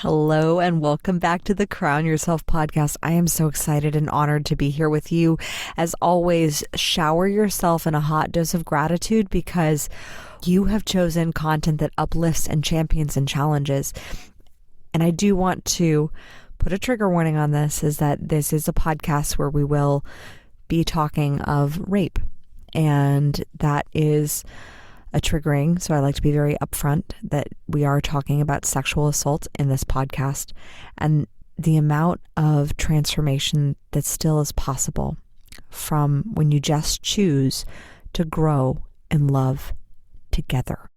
Hello and welcome back to the Crown Yourself podcast. I am so excited and honored to be here with you. As always, shower yourself in a hot dose of gratitude because you have chosen content that uplifts and champions and challenges. And I do want to put a trigger warning on this, is that this is a podcast where we will be talking of rape. And that is a triggering. So I like to be very upfront that we are talking about sexual assault in this podcast and the amount of transformation that still is possible from when you just choose to grow in love together.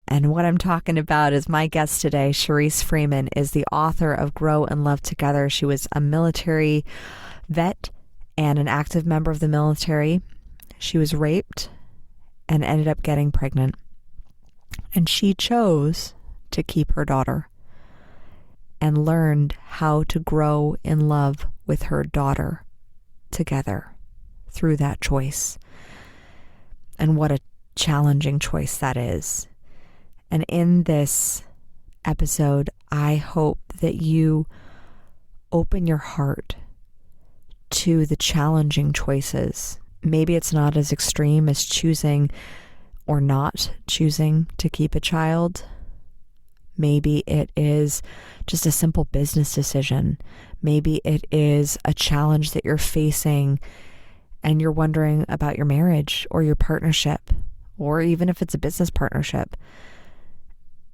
And what I'm talking about is my guest today, Charise Freeman, is the author of Grow and Love Together. She was a military vet and an active member of the military. She was raped and ended up getting pregnant. And she chose to keep her daughter and learned how to grow in love with her daughter together through that choice. And what a challenging choice that is. And in this episode, I hope that you open your heart to the challenging choices. Maybe it's not as extreme as choosing or not choosing to keep a child. Maybe it is just a simple business decision. Maybe it is a challenge that you're facing and you're wondering about your marriage or your partnership, or even if it's a business partnership,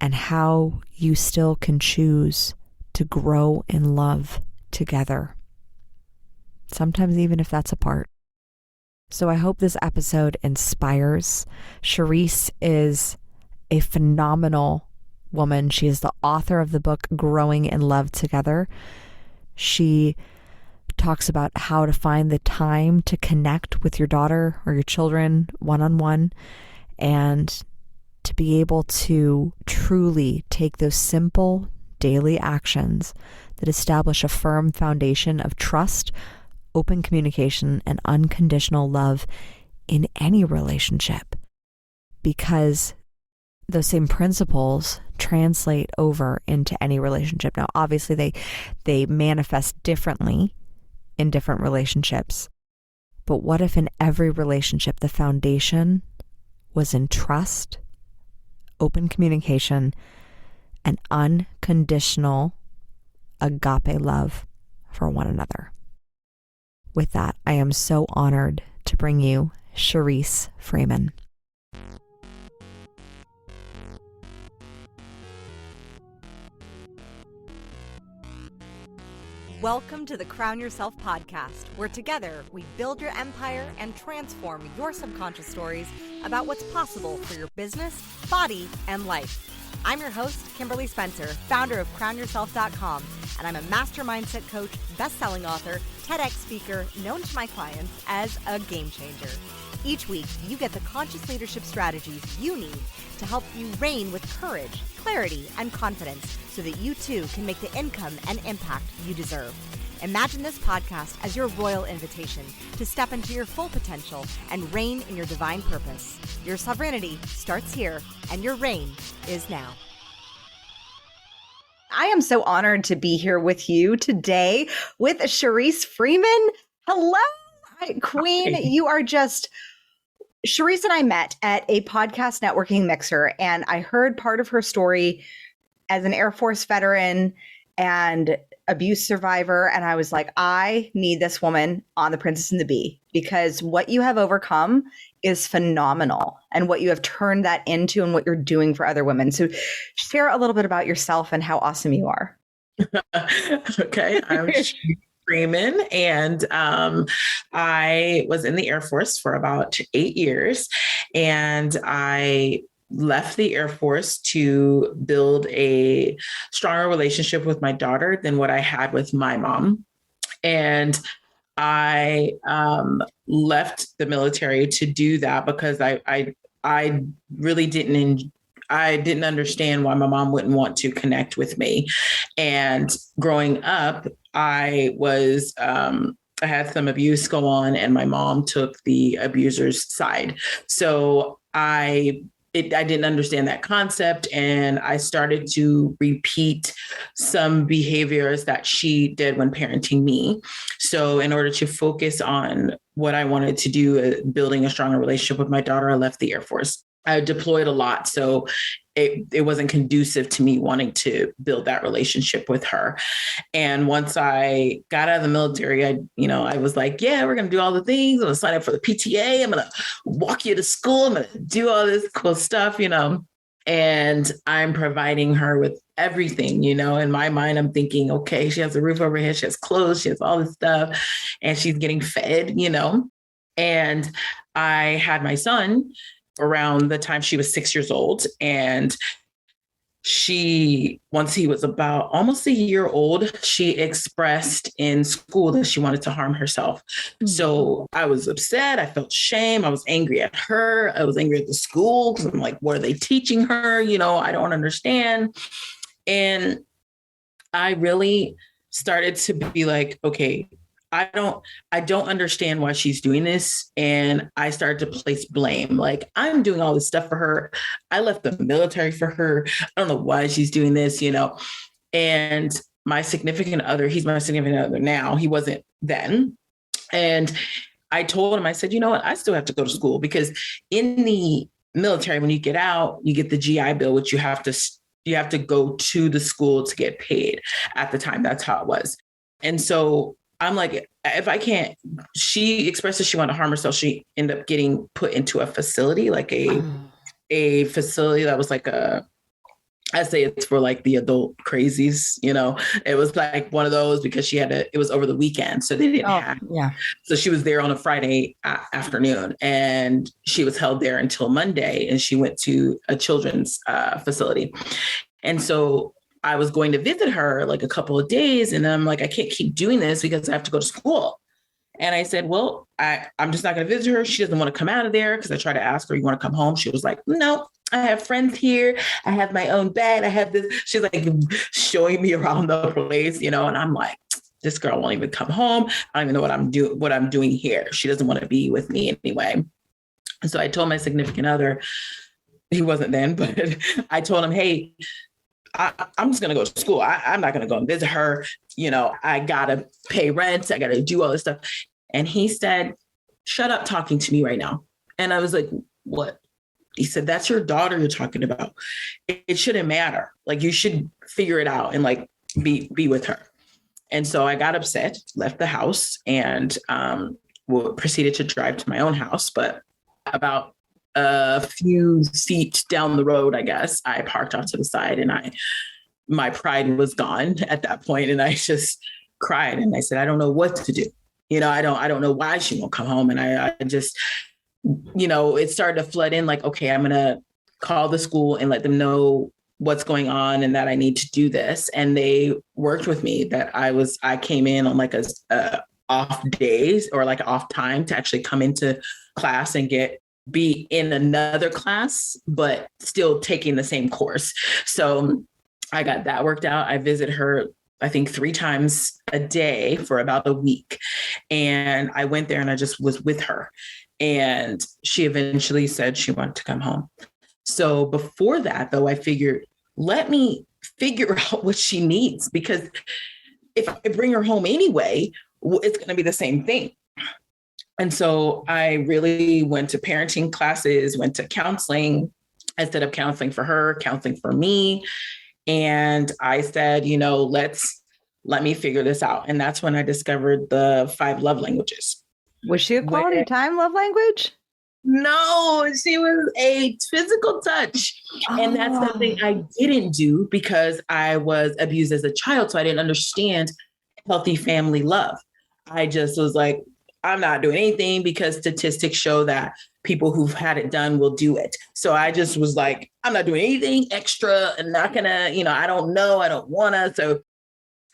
and how you still can choose to grow in love together. Sometimes even if that's apart. So I hope this episode inspires. Charise is a phenomenal woman. She is the author of the book Growing in Love Together. She talks about how to find the time to connect with your daughter or your children one-on-one, and to be able to truly take those simple daily actions that establish a firm foundation of trust, open communication, and unconditional love in any relationship, because those same principles translate over into any relationship. Now, obviously, they manifest differently in different relationships, but what if in every relationship the foundation was in trust, open communication, and unconditional agape love for one another? With that, I am so honored to bring you Charise Freeman. Welcome to the Crown Yourself podcast, where together we build your empire and transform your subconscious stories about what's possible for your business, body, and life. I'm your host, Kimberly Spencer, founder of crownyourself.com, and I'm a master mindset coach, best-selling author, TEDx speaker, known to my clients as a game changer. Each week, you get the conscious leadership strategies you need to help you reign with courage, clarity, and confidence so that you too can make the income and impact you deserve. Imagine this podcast as your royal invitation to step into your full potential and reign in your divine purpose. Your sovereignty starts here, and your reign is now. I am so honored to be here with you today with Charise Freeman. Hello, Queen. Hi. You are just... Charise and I met at a podcast networking mixer, and I heard part of her story as an Air Force veteran and abuse survivor. And I was like, I need this woman on The Princess and the Bee, because what you have overcome is phenomenal, and what you have turned that into and what you're doing for other women. So share a little bit about yourself and how awesome you are. Okay. I'm Freeman, and I was in the Air Force for about 8 years, and I left the Air Force to build a stronger relationship with my daughter than what I had with my mom. And I left the military to do that because I really I didn't understand why my mom wouldn't want to connect with me. And growing up, I had some abuse go on, and my mom took the abuser's side. So I I didn't understand that concept. And I started to repeat some behaviors that she did when parenting me. So in order to focus on what I wanted to do, building a stronger relationship with my daughter, I left the Air Force. I deployed a lot. So it wasn't conducive to me wanting to build that relationship with her. And once I got out of the military, I was like, yeah, we're going to do all the things. I'm going to sign up for the PTA. I'm going to walk you to school. I'm going to do all this cool stuff, and I'm providing her with everything, in my mind. I'm thinking, okay, she has a roof over her head. She has clothes. She has all this stuff, and she's getting fed, and I had my son around the time she was 6 years old. And once he was about almost a year old, she expressed in school that she wanted to harm herself. Mm-hmm. So I was upset. I felt shame. I was angry at her. I was angry at the school because I'm like, what are they teaching her? I don't understand. And I really started to be like, okay, I don't understand why she's doing this. And I started to place blame. Like, I'm doing all this stuff for her. I left the military for her. I don't know why she's doing this, and my significant other, he's my significant other now. He wasn't then. And I told him, I said, you know what? I still have to go to school because in the military, when you get out, you get the GI Bill, which you have to go to the school to get paid. At the time, that's how it was. And so I'm like, if I can't, she expressed that she wanted to harm herself. She ended up getting put into a facility, like a facility that was like I say it's for like the adult crazies, it was like one of those because it was over the weekend. So they didn't have, so she was there on a Friday afternoon and she was held there until Monday and she went to a children's facility. And so I was going to visit her like a couple of days and I'm like, I can't keep doing this because I have to go to school. And I said, well, I'm just not going to visit her. She doesn't want to come out of there because I tried to ask her, you want to come home? She was like, no, I have friends here. I have my own bed. I have this. She's like showing me around the place, and I'm like, this girl won't even come home. I don't even know what I'm doing here. She doesn't want to be with me anyway. And so I told my significant other, he wasn't then, but I told him, hey, I'm just going to go to school. I'm not going to go and visit her. I got to pay rent. I got to do all this stuff. And he said, shut up talking to me right now. And I was like, what? He said, that's your daughter you're talking about. It shouldn't matter. Like, you should figure it out and like be with her. And so I got upset, left the house and proceeded to drive to my own house. But about a few feet down the road, I guess, I parked off to the side and my pride was gone at that point. And I just cried and I said, I don't know what to do. I don't know why she won't come home. And I just, it started to flood in like, okay, I'm going to call the school and let them know what's going on and that I need to do this. And they worked with me that I came in on like a off days or like off time to actually come into class and be in another class, but still taking the same course. So I got that worked out. I visit her, I think 3 times a day for about a week. And I went there and I just was with her. And she eventually said she wanted to come home. So before that, though, I figured, let me figure out what she needs, because if I bring her home anyway, it's going to be the same thing. And so I really went to parenting classes, went to counseling. I set up counseling for her, counseling for me. And I said, let me figure this out. And that's when I discovered the 5 love languages. Was she a quality time love language? No, she was a physical touch. Oh. And that's something I didn't do because I was abused as a child. So I didn't understand healthy family love. I just was like, I'm not doing anything because statistics show that people who've had it done will do it. So I just was like, I'm not doing anything extra and not gonna, I don't know, I don't wanna. So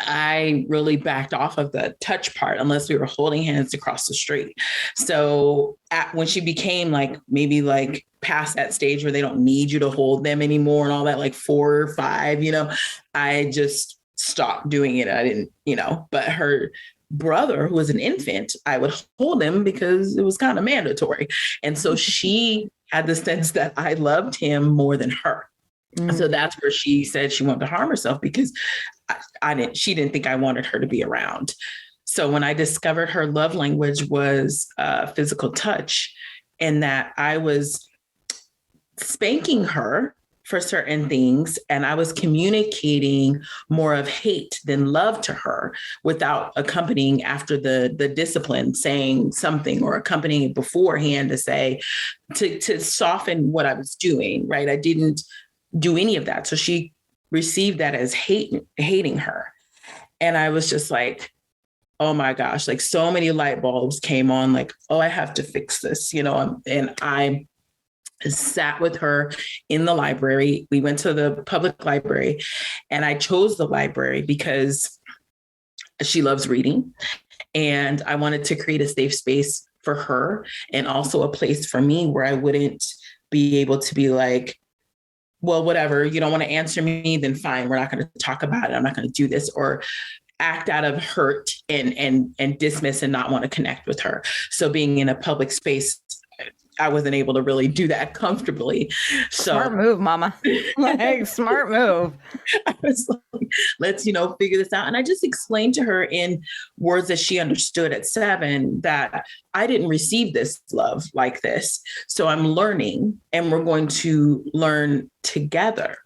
I really backed off of the touch part unless we were holding hands across the street. So when she became maybe past that stage where they don't need you to hold them anymore and all that, like 4 or 5, I just stopped doing it. I didn't, but her brother, who was an infant, I would hold him because it was kind of mandatory. And so she had the sense that I loved him more than her. So that's where she said she wanted to harm herself because she didn't think I wanted her to be around. So when I discovered her love language was physical touch, and that I was spanking her for certain things, and I was communicating more of hate than love to her without accompanying after the discipline, saying something or accompanying beforehand to say, to soften what I was doing, right? I didn't do any of that. So she received that as hating her. And I was just like, oh my gosh, like so many light bulbs came on, like, oh, I have to fix this, and I sat with her in the library. We went to the public library, and I chose the library because she loves reading. And I wanted to create a safe space for her, and also a place for me where I wouldn't be able to be like, well, whatever, you don't want to answer me, then fine, we're not going to talk about it. I'm not going to do this, or act out of hurt and dismiss and not want to connect with her. So being in a public space, I wasn't able to really do that comfortably. So smart move, mama. Like, smart move. I was like, let's, figure this out. And I just explained to her in words that she understood at 7 that I didn't receive this love like this. So I'm learning, and we're going to learn together.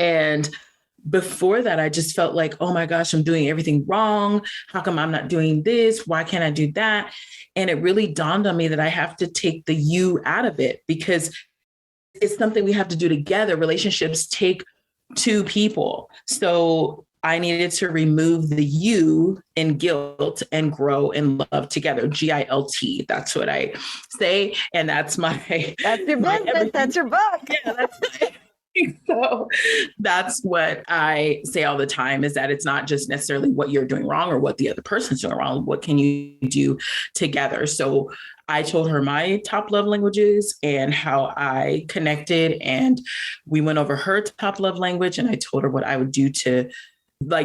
And before that, I just felt like, oh my gosh, I'm doing everything wrong. How come I'm not doing this? Why can't I do that? And it really dawned on me that I have to take the you out of it, because it's something we have to do together. Relationships take 2 people. So I needed to remove the you and guilt and grow and love together. GILT. That's what I say. And that's that's your business. That's your book. Yeah, that's so that's what I say all the time, is that it's not just necessarily what you're doing wrong or what the other person's doing wrong. What can you do together? So I told her my top love languages and how I connected, and we went over her top love language, and I told her what I would do to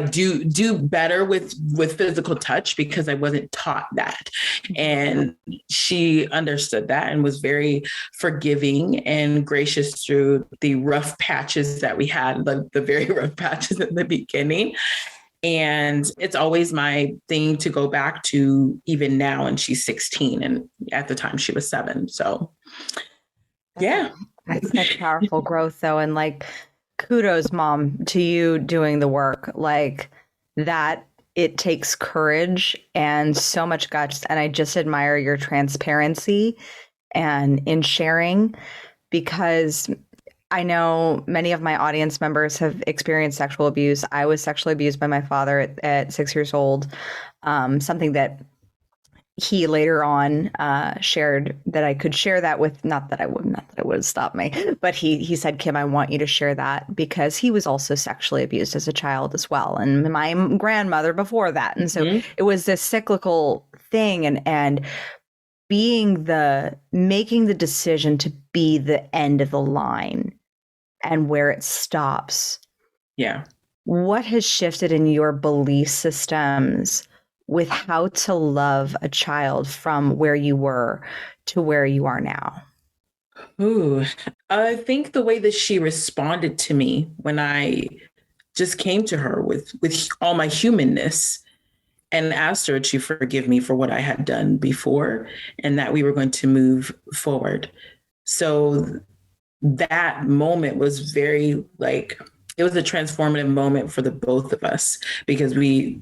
do better with physical touch, because I wasn't taught that. And she understood that and was very forgiving and gracious through the rough patches that we had, the very rough patches in the beginning. And it's always my thing to go back to, even now, and she's 16. And at the time she was 7. So yeah. That's such powerful growth though. And like, kudos, Mom, to you doing the work like that. It takes courage and so much guts. And I just admire your transparency and in sharing, because I know many of my audience members have experienced sexual abuse. I was sexually abused by my father at 6 years old. Something that he later on shared that I could share that with, not that it would stop me, but he said, Kim, I want you to share that, because he was also sexually abused as a child as well. And my grandmother before that. And so it was this cyclical thing, and making the decision to be the end of the line and where it stops. Yeah. What has shifted in your belief systems with how to love a child from where you were to where you are now? Ooh, I think the way that she responded to me when I just came to her with all my humanness and asked her to forgive me for what I had done before, and that we were going to move forward. So that moment was very it was a transformative moment for the both of us, because we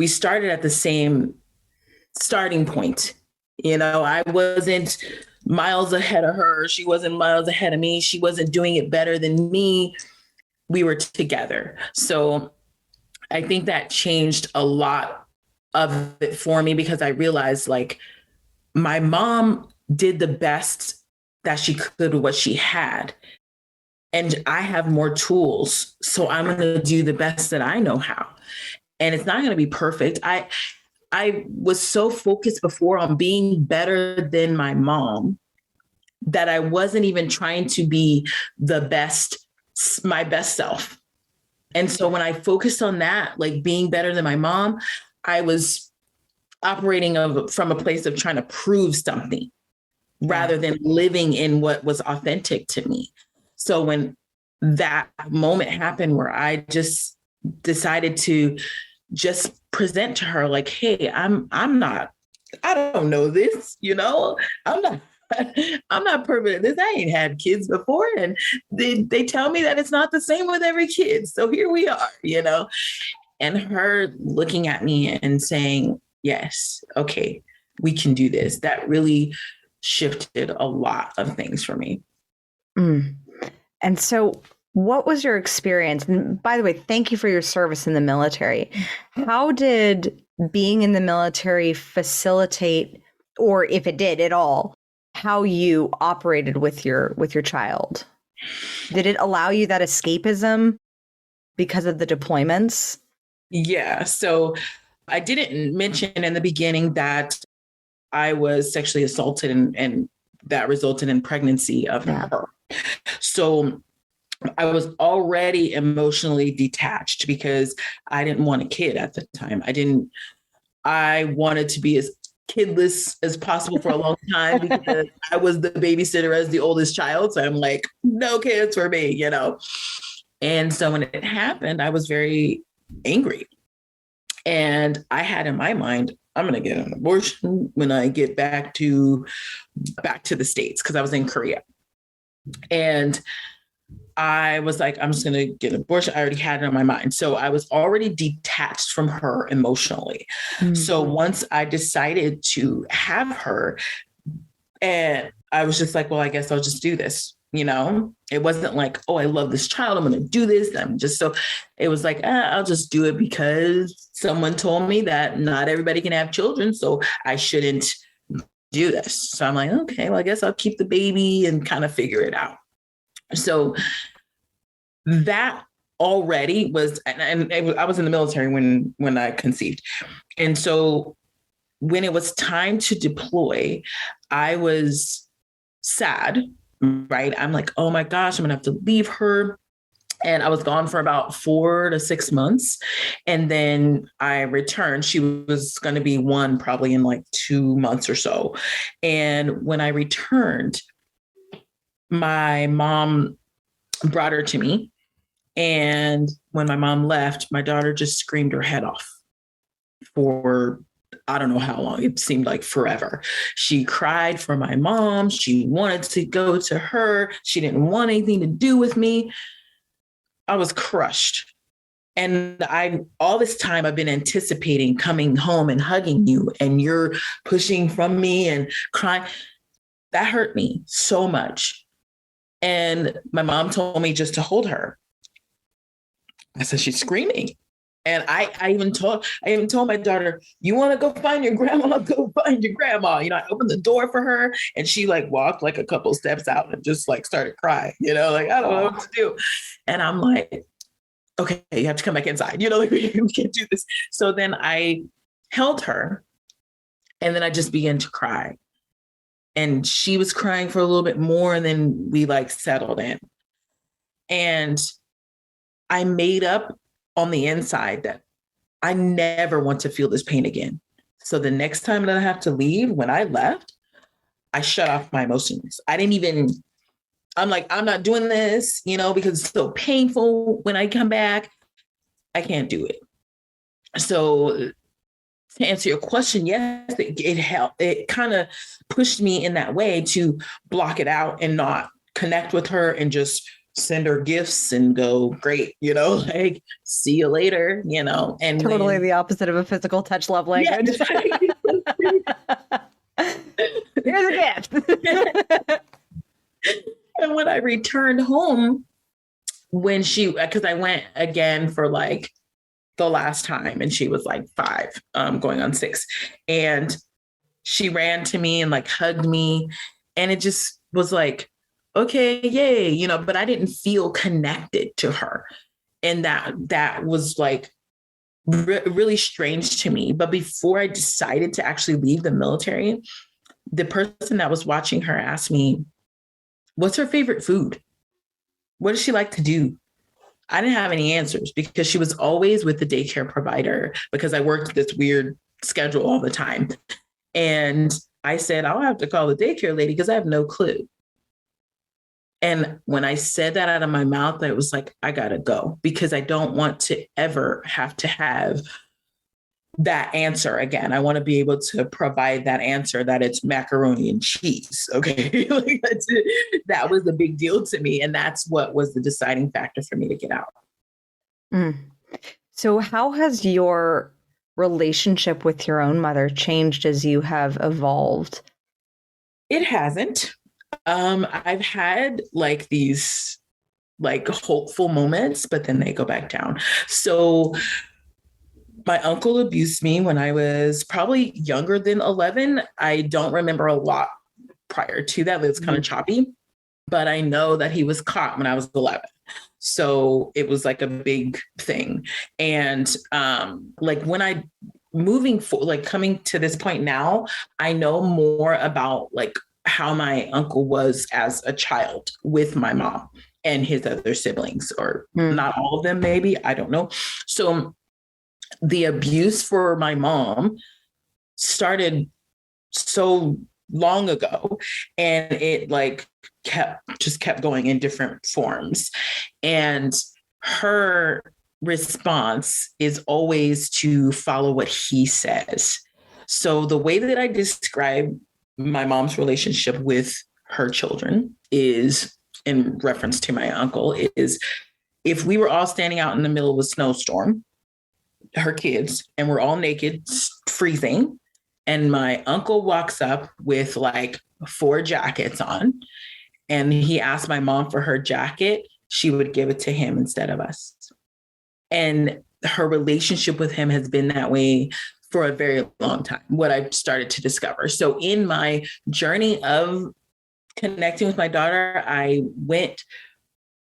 started at the same starting point. I wasn't miles ahead of her. She wasn't miles ahead of me. She wasn't doing it better than me. We were together. So I think that changed a lot of it for me, because I realized my mom did the best that she could with what she had. And I have more tools. So I'm going to do the best that I know how. And it's not going to be perfect. I was so focused before on being better than my mom that I wasn't even trying to be my best self. And so when I focused on that, being better than my mom, I was operating from a place of trying to prove something. rather than living in what was authentic to me. So when that moment happened where I just decided to just present to her like, hey, I don't know this, I'm not I'm not perfect at this. I ain't had kids before. And they tell me that it's not the same with every kid. So here we are. And her looking at me and saying, yes, okay, we can do this. That really shifted a lot of things for me. Mm. And so what was your experience? And by the way, thank you for your service in the military. How did being in the military facilitate, or if it did at all, how you operated with your child? Did it allow you that escapism because of the deployments? Yeah. So I didn't mention in the beginning that I was sexually assaulted and that resulted in pregnancy of her. So I was already emotionally detached because I didn't want a kid at the time. I wanted to be as kidless as possible for a long time because I was the babysitter as the oldest child. So I'm like, no kids for me, And so when it happened, I was very angry. And I had in my mind, I'm going to get an abortion when I get back to the States, because I was in Korea. And I was like, I'm just going to get an abortion. I already had it on my mind. So I was already detached from her emotionally. Mm-hmm. So once I decided to have her, and I was just like, well, I guess I'll just do this. It wasn't like, oh, I love this child, I'm going to do this. It was like, I'll just do it because someone told me that not everybody can have children. So I shouldn't do this. So I'm like, okay, well, I guess I'll keep the baby and kind of figure it out. So that already was, and I was in the military when I conceived. And so when it was time to deploy, I was sad, right? I'm like, oh my gosh, I'm gonna have to leave her. And I was gone for about 4 to 6 months. And then I returned. She was going to be one probably in like 2 months or so. And when I returned, my mom brought her to me. And when my mom left, my daughter just screamed her head off for I don't know how long. It seemed like forever. She cried for my mom. She wanted to go to her. She didn't want anything to do with me. I was crushed. And all this time I've been anticipating coming home and hugging you, and you're pushing from me and crying. That hurt me so much. And my mom told me just to hold her. I said, she's screaming. And I even told my daughter, you want to go find your grandma? Go find your grandma. I opened the door for her, and she walked a couple steps out and just started crying, I don't know what to do. And I'm like, okay, you have to come back inside. We can't do this. So then I held her, and then I just began to cry. And she was crying for a little bit more, and then we settled in. And I made up on the inside that I never want to feel this pain again. So the next time that I have to leave, when I left, I shut off my emotions. I'm like, I'm not doing this, because it's so painful when I come back. I can't do it. So to answer your question, yes, it helped. It kind of pushed me in that way to block it out and not connect with her and just send her gifts and go, great, see you later, and totally the opposite of a physical touch love language. Yeah. Here's a gift. And when I returned home, because I went again for the last time, and she was 5, going on 6, and she ran to me and hugged me, and it just was okay, yay, but I didn't feel connected to her. And that was really strange to me. But before I decided to actually leave the military, the person that was watching her asked me, what's her favorite food? What does she like to do? I didn't have any answers because she was always with the daycare provider, because I worked this weird schedule all the time. And I said, I'll have to call the daycare lady because I have no clue. And when I said that out of my mouth, I was like, I gotta go because I don't want to ever have to have that answer again. I want to be able to provide that answer that it's macaroni and cheese. Okay. Like that was a big deal to me. And that's what was the deciding factor for me to get out. Mm. So how has your relationship with your own mother changed as you have evolved? It hasn't. I've had like these like hopeful moments, but then they go back down. So my uncle abused me when I was probably younger than 11. I don't remember a lot prior to that. It was kind of choppy, but I know that he was caught when I was 11. So it was like a big thing. And like when I moving forward, like coming to this point now, I know more about like how my uncle was as a child with my mom and his other siblings, or not all of them, maybe, I don't know. So the abuse for my mom started so long ago, and it like kept going in different forms. And her response is always to follow what he says. So the way that I describe my mom's relationship with her children is in reference to my uncle is if we were all standing out in the middle of a snowstorm, her kids, and we're all naked, freezing. And my uncle walks up with like 4 jackets on, and he asked my mom for her jacket. She would give it to him instead of us. And her relationship with him has been that way for a very long time, what I've started to discover. So in my journey of connecting with my daughter, I went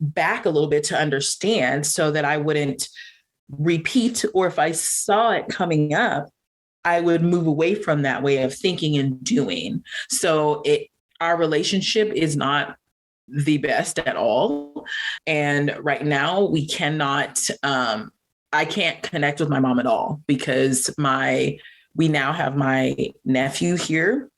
back a little bit to understand so that I wouldn't repeat, or if I saw it coming up, I would move away from that way of thinking and doing. So our relationship is not the best at all. And right now we cannot, I can't connect with my mom at all because we now have my nephew here.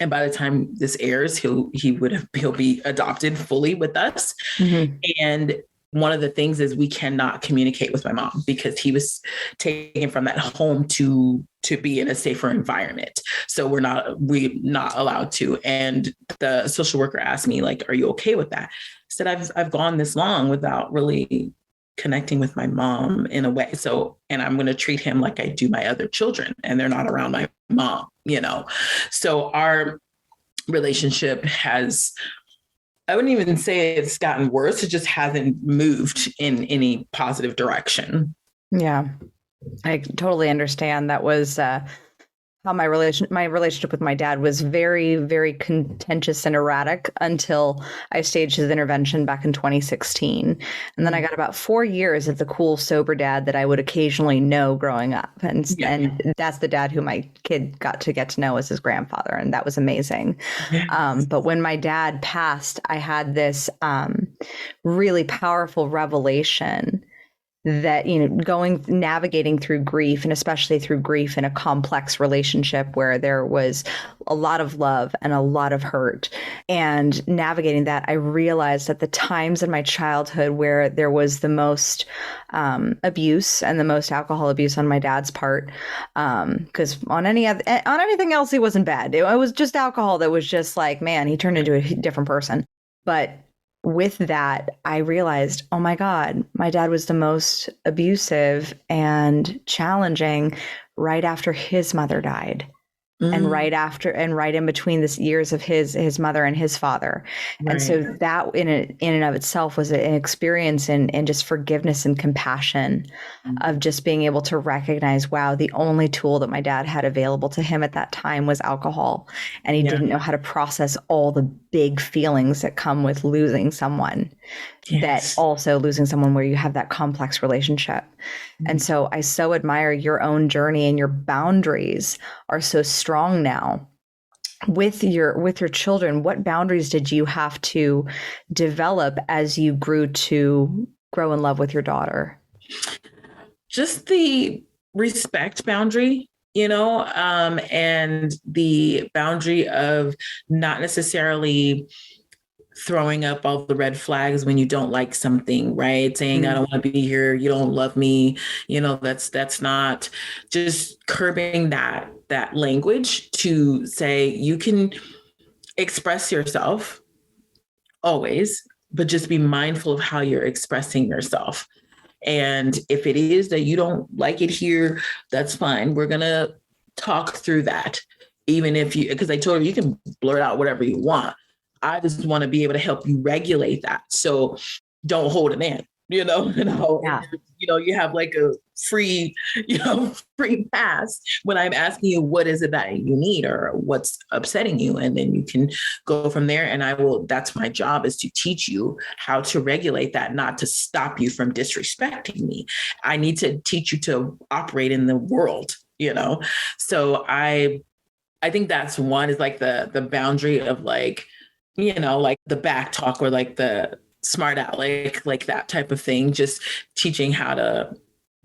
And by the time this airs, he'll be adopted fully with us. Mm-hmm. And one of the things is we cannot communicate with my mom because he was taken from that home to be in a safer environment. So we're not allowed to. And the social worker asked me, like, are you okay with that? I said, I've gone this long without really connecting with my mom in a way. So, and I'm going to treat him like I do my other children, and they're not around my mom, So our relationship has, I wouldn't even say it's gotten worse. It just hasn't moved in any positive direction. Yeah, I totally understand. That was how my relationship with my dad was very, very contentious and erratic until I staged his intervention back in 2016. And then I got about 4 years of the cool, sober dad that I would occasionally know growing up. And that's the dad who my kid got to know as his grandfather. And that was amazing. Yes. But when my dad passed, I had this really powerful revelation that, navigating through grief, and especially through grief in a complex relationship where there was a lot of love and a lot of hurt, and navigating that, I realized that the times in my childhood where there was the most abuse and the most alcohol abuse on my dad's part, because on anything else, he wasn't bad. It was just alcohol that was just like, man, he turned into a different person. But with that, I realized, oh my God, my dad was the most abusive and challenging right after his mother died. And right in between the years of his mother and his father. Right. And so that in and of itself was an experience in just forgiveness and compassion, of just being able to recognize, wow, the only tool that my dad had available to him at that time was alcohol. And he didn't know how to process all the big feelings that come with losing someone. Yes. That also losing someone where you have that complex relationship. And so I so admire your own journey, and your boundaries are so strong now with your children. What boundaries did you have to develop as you grew in love with your daughter? Just the respect boundary. and the boundary of not necessarily throwing up all the red flags when you don't like something, right? Saying, I don't want to be here. You don't love me. That's not, just curbing that language to say you can express yourself always, but just be mindful of how you're expressing yourself. And if it is that you don't like it here, that's fine. We're going to talk through that. Even if because I told her you can blurt out whatever you want. I just want to be able to help you regulate that. So don't hold it in, Yeah. You have like a free pass when I'm asking you, what is it that you need or what's upsetting you? And then you can go from there. And that's my job, is to teach you how to regulate that, not to stop you from disrespecting me. I need to teach you to operate in the world, So I think that's one, is like the boundary of like, like the back talk or like the smart aleck, like that type of thing, just teaching how to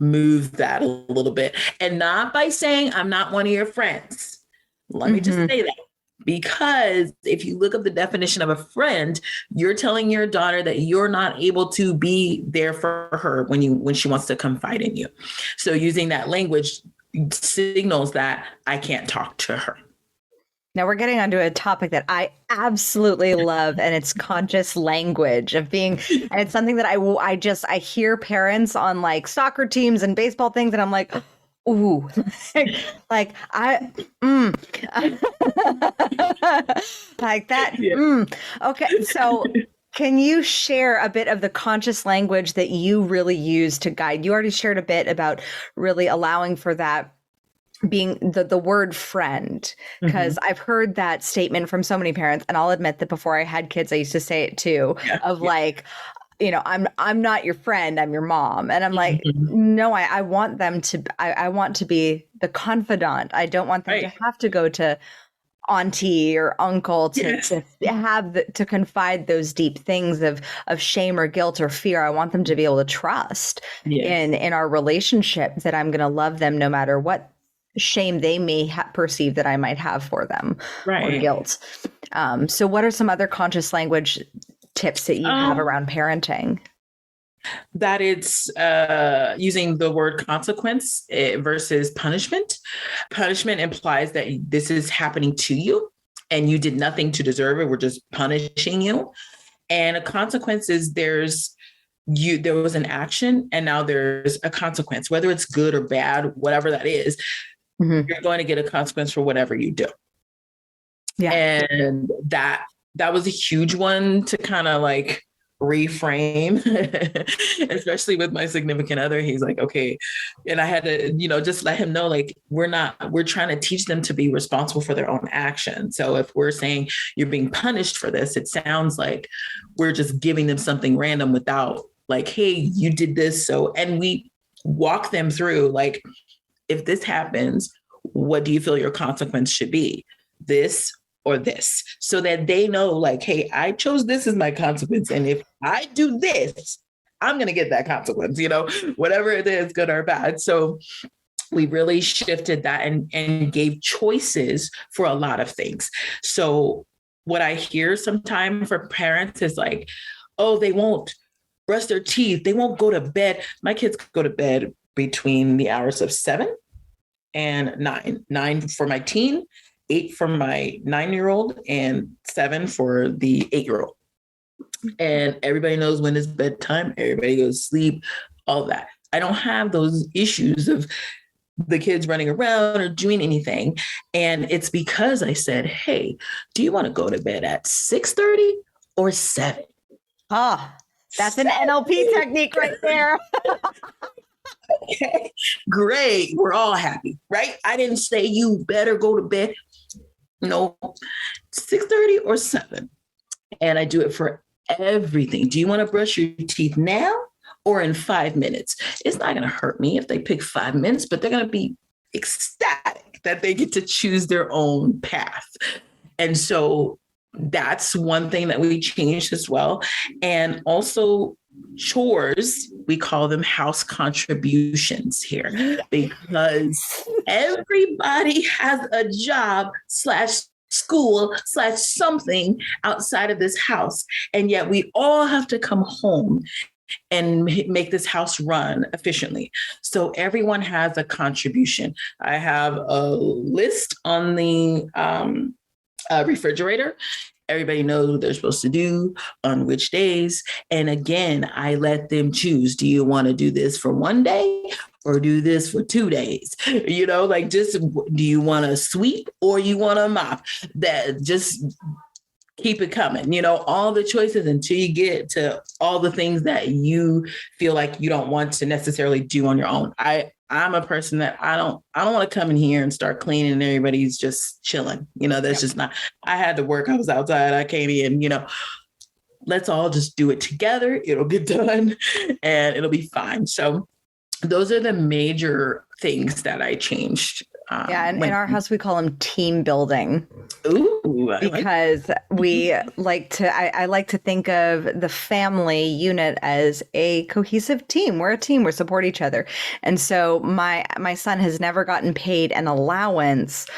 move that a little bit. And not by saying, I'm not one of your friends. Let me just say that. Because if you look up the definition of a friend, you're telling your daughter that you're not able to be there for her when she wants to confide in you. So using that language signals that I can't talk to her. Now we're getting onto a topic that I absolutely love, and it's conscious language of being, and it's something that I hear parents on like soccer teams and baseball things, and I'm like, ooh, like like that. Yeah. Okay. So can you share a bit of the conscious language that you really use to guide? You already shared a bit about really allowing for that being the word friend, because I've heard that statement from so many parents, and I'll admit that before I had kids, I used to say it too, like, I'm not your friend, I'm your mom. And I'm like, no, I want them to, I want to be the confidant. I don't want them to have to go to auntie or uncle to confide those deep things of shame or guilt or fear. I want them to be able to trust in our relationship, that I'm going to love them no matter what shame they may perceive that I might have for them, or guilt. So what are some other conscious language tips that you have around parenting? That it's using the word consequence versus punishment. Punishment implies that this is happening to you and you did nothing to deserve it. We're just punishing you. And a consequence is there was an action and now there's a consequence, whether it's good or bad, whatever that is. You're going to get a consequence for whatever you do. Yeah. And that was a huge one to kind of like reframe, especially with my significant other. He's like, okay. And I had to, just let him know, like, we're trying to teach them to be responsible for their own actions. So if we're saying you're being punished for this, it sounds like we're just giving them something random without like, hey, you did this. So, and we walk them through like, if this happens, what do you feel your consequence should be? This or this, so that they know like, hey, I chose this as my consequence. And if I do this, I'm going to get that consequence, whatever it is, good or bad. So we really shifted that and gave choices for a lot of things. So what I hear sometimes for parents is like, oh, they won't brush their teeth. They won't go to bed. My kids go to bed between the hours of 7 and 9. 9 for my teen, 8 for my 9-year-old, and 7 for the 8-year-old. And everybody knows when it's bedtime. Everybody goes to sleep, all that. I don't have those issues of the kids running around or doing anything. And it's because I said, hey, do you want to go to bed at 6:30 or 7? Ah, that's an NLP technique right there. Okay, great. We're all happy, right? I didn't say you better go to bed. No, 6:30 or 7. And I do it for everything. Do you want to brush your teeth now or in 5 minutes? It's not going to hurt me if they pick 5 minutes, but they're going to be ecstatic that they get to choose their own path. And so that's one thing that we changed as well. And also chores, we call them house contributions here, because everybody has a job slash school slash something outside of this house. And yet we all have to come home and make this house run efficiently. So everyone has a contribution. I have a list on the refrigerator. Everybody knows what they're supposed to do on which days. And again, I let them choose. Do you want to do this for one day or do this for 2 days? You know, like, just, do you want to sweep or you want to mop? That just keep it coming, you know, all the choices until you get to all the things that you feel like you don't want to necessarily do on your own. I'm a person that I don't want to come in here and start cleaning and everybody's just chilling. You know, that's just not, I had to work. I was outside. I came in, you know, let's all just do it together. It'll get done and it'll be fine. So those are the major things that I changed. And in our house, we call them team building. Ooh, because we like to, I like to think of the family unit as a cohesive team. We're a team, we support each other. And so my son has never gotten paid an allowance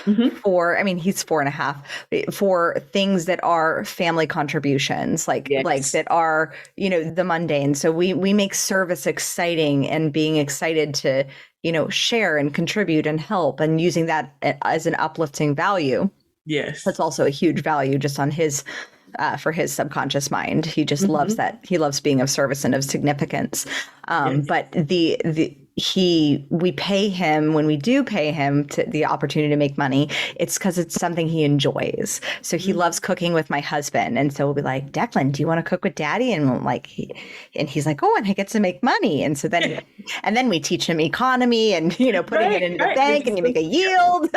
for, I mean, he's 4.5, for things that are family contributions, like that are, you know, the mundane. So we make service exciting and being excited to, you know, share and contribute and help, and using that as an uplifting value. Yes. That's also a huge value just on his, for his subconscious mind. He just loves that. He loves being of service and of significance. But we pay him, when we do pay him to the opportunity to make money, it's because it's something he enjoys. So he loves cooking with my husband. And so we'll be like, Declan, do you want to cook with daddy? And he's like, oh, and I get to make money. And so then, and then we teach him economy and, you know, putting it into the bank and you make a yield.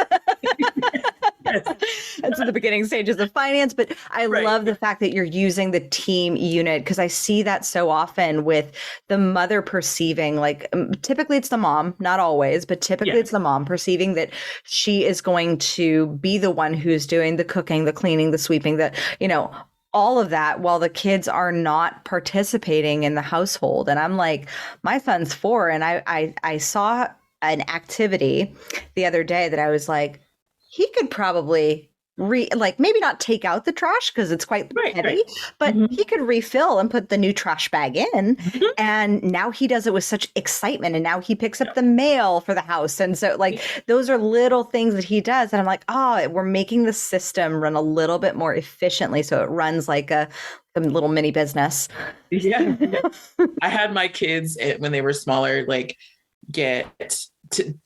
That's at the beginning stages of finance. But I love the fact that you're using the team unit, because I see that so often with the mother perceiving, like, typically it's the mom, not always, but typically it's the mom perceiving that she is going to be the one who's doing the cooking, the cleaning, the sweeping, the, you know, all of that, while the kids are not participating in the household. And I'm like, my son's 4, and I saw an activity the other day that I was like, he could probably maybe not take out the trash because it's quite heavy, but he could refill and put the new trash bag in. And now he does it with such excitement. And now he picks up the mail for the house. And so those are little things that he does. And I'm like, oh, we're making the system run a little bit more efficiently. So it runs like a little mini business. Yeah. I had my kids when they were smaller,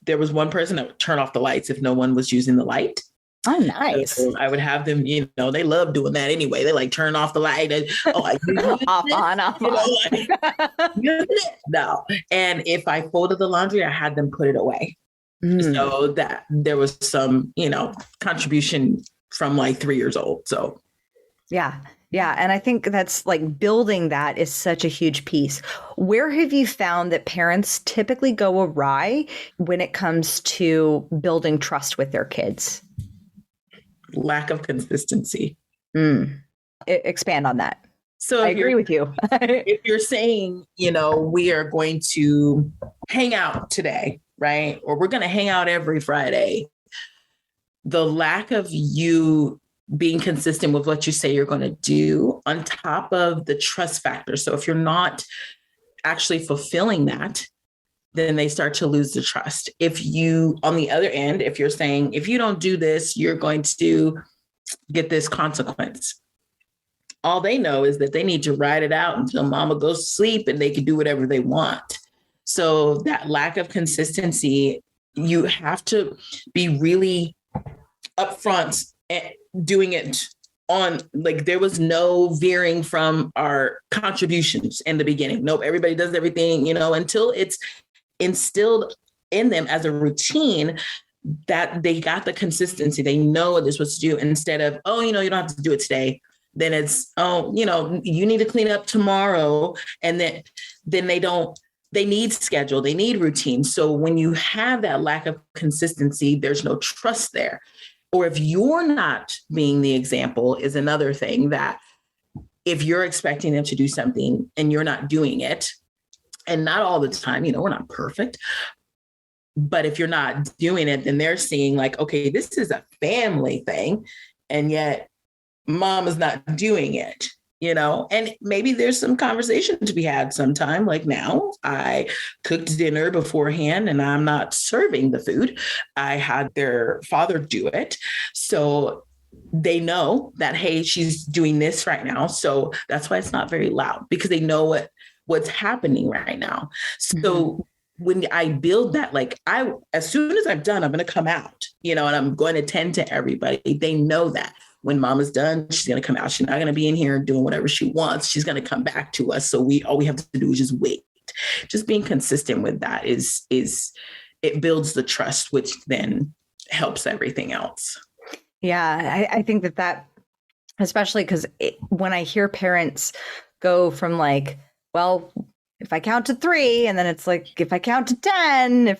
there was one person that would turn off the lights if no one was using the light. Oh, nice. So I would have them, you know, they love doing that anyway. They like turn off the light and off on. No. And if I folded the laundry, I had them put it away. So that there was some, you know, contribution from like 3 years old. So yeah. And I think that's building that is such a huge piece. Where have you found that parents typically go awry when it comes to building trust with their kids? Lack of consistency. Expand on that. So I agree with you. If you're saying, you know, we are going to hang out today, right? Or we're going to hang out every Friday. The lack of you being consistent with what you say you're going to do, on top of the trust factor. So if you're not actually fulfilling that, then they start to lose the trust. If you, on the other end, if you're saying, if you don't do this, you're going to get this consequence. All they know is that they need to ride it out until mama goes to sleep and they can do whatever they want. So that lack of consistency, you have to be really upfront at doing it on, there was no veering from our contributions in the beginning. Nope, everybody does everything, you know, until it's instilled in them as a routine that they got the consistency. They know what they're supposed to do, instead of, oh, you know, you don't have to do it today. Then it's, oh, you know, you need to clean up tomorrow. And then they need schedule, they need routine. So when you have that lack of consistency, there's no trust there. Or if you're not being the example is another thing, that if you're expecting them to do something and you're not doing it, and not all the time, we're not perfect, but if you're not doing it, then they're seeing like, okay, this is a family thing, and yet mom is not doing it. And maybe there's some conversation to be had sometime. Like, now I cooked dinner beforehand and I'm not serving the food. I had their father do it. So they know that, hey, she's doing this right now. So that's why it's not very loud, because they know what's happening right now. So when I build that, like, as soon as I'm done, I'm going to come out, and I'm going to tend to everybody. They know that. When mama's done, she's going to come out. She's not going to be in here doing whatever she wants. She's going to come back to us. So all we have to do is just wait. Just being consistent with that is it builds the trust, which then helps everything else. Yeah, I think that especially because when I hear parents go from like, well, if I count to 3, and then it's like, if I count to 10,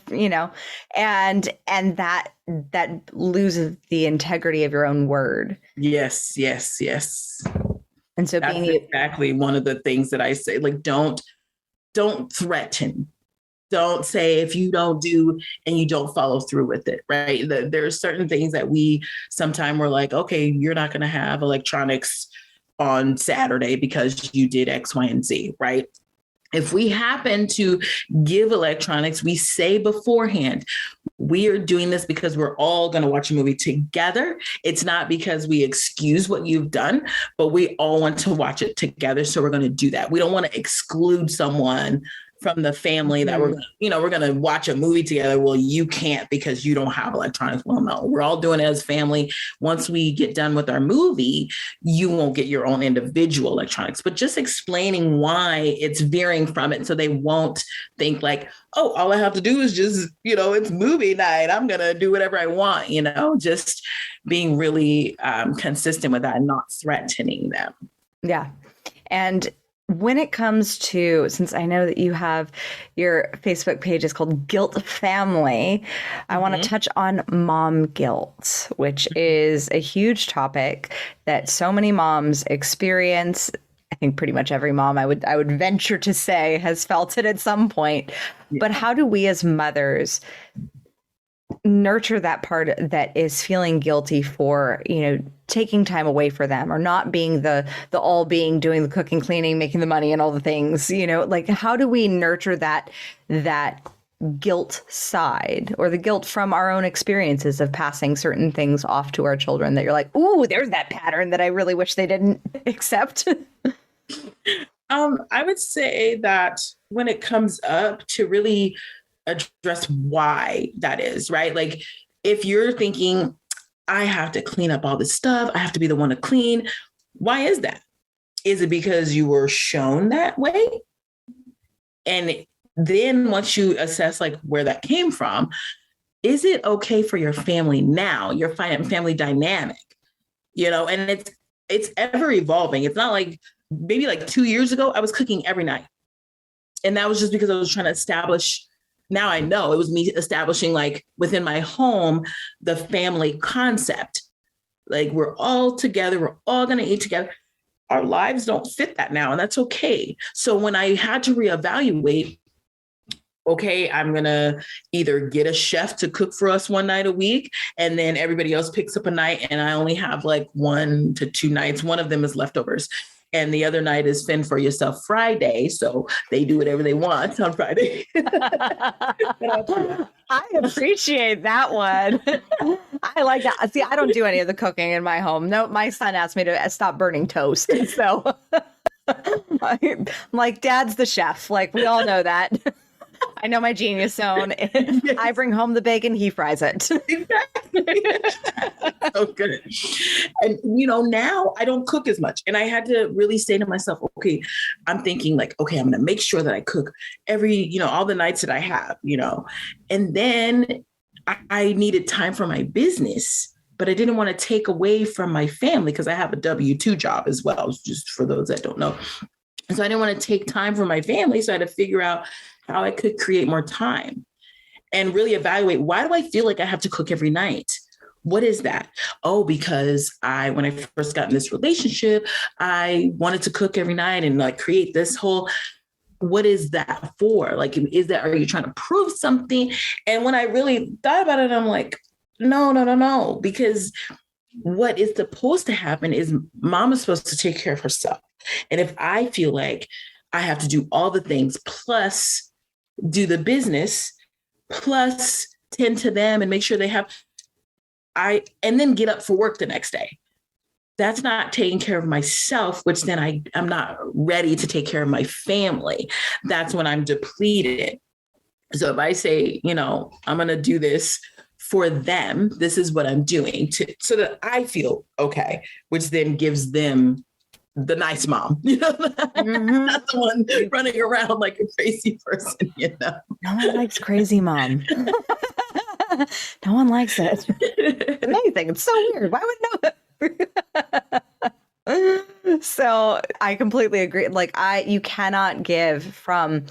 and that loses the integrity of your own word. Yes. And so that's exactly one of the things that I say, like, don't threaten. Don't say if you don't do and you don't follow through with it, right? There are certain things that we sometimes we're like, okay, you're not going to have electronics on Saturday because you did X, Y, and Z, right? If we happen to give electronics, we say beforehand, we are doing this because we're all going to watch a movie together. It's not because we excuse what you've done, but we all want to watch it together. So we're going to do that. We don't want to exclude someone from the family that we're going to watch a movie together. Well, you can't because you don't have electronics. Well, no, we're all doing it as family. Once we get done with our movie, you won't get your own individual electronics, but just explaining why it's veering from it. So they won't think like, oh, all I have to do is just, it's movie night. I'm going to do whatever I want, just being really consistent with that and not threatening them. Yeah. And when it comes to, since I know that you have your Facebook page is called Guilt Family, I want to touch on mom guilt, which is a huge topic that so many moms experience. I think pretty much every mom, I would venture to say, has felt it at some point. Yeah. But how do we as mothers nurture that part that is feeling guilty for, taking time away for them, or not being the all being, doing the cooking, cleaning, making the money and all the things, like how do we nurture that guilt side, or the guilt from our own experiences of passing certain things off to our children that you're like, ooh, there's that pattern that I really wish they didn't accept? I would say that when it comes up, to really address why that is, right? Like, if you're thinking, I have to clean up all this stuff, I have to be the one to clean. Why is that? Is it because you were shown that way? And then once you assess like where that came from, is it okay for your family now, your family dynamic, and it's ever evolving. It's not like, maybe like 2 years ago, I was cooking every night. And that was just because I was trying to establish, now I know it was me establishing, like, within my home, the family concept. Like, we're all together. We're all going to eat together. Our lives don't fit that now, and that's okay. So when I had to reevaluate, okay, I'm going to either get a chef to cook for us one night a week, and then everybody else picks up a night, and I only have like 1 to 2 nights. One of them is leftovers. And the other night is Fend for Yourself Friday. So they do whatever they want on Friday. I appreciate that one. I like that. See, I don't do any of the cooking in my home. No, my son asked me to stop burning toast. So I'm like, Dad's the chef. Like, we all know that. I know my genius zone. Yes. I bring home the bacon, he fries it. Exactly. So good. And, now I don't cook as much. And I had to really say to myself, okay, I'm thinking like, okay, I'm going to make sure that I cook every, all the nights that I have, and then I needed time for my business, but I didn't want to take away from my family because I have a W-2 job as well, just for those that don't know. And so I didn't want to take time from my family. So I had to figure out how I could create more time and really evaluate, why do I feel like I have to cook every night? What is that? Oh, because when I first got in this relationship, I wanted to cook every night and like create this whole, what is that for? Like, are you trying to prove something? And when I really thought about it, I'm like, no, because what is supposed to happen is mom is supposed to take care of herself. And if I feel like I have to do all the things, plus do the business, plus tend to them and make sure they have, and then get up for work the next day. That's not taking care of myself, which then I'm not ready to take care of my family. That's when I'm depleted. So if I say, I'm going to do this for them, this is what I'm doing so that I feel okay, which then gives them the nice mom, Mm-hmm. not the one running around like a crazy person, No one likes crazy mom. No one likes it. Amazing. It's so weird. Why would no? So I completely agree. Like you cannot give from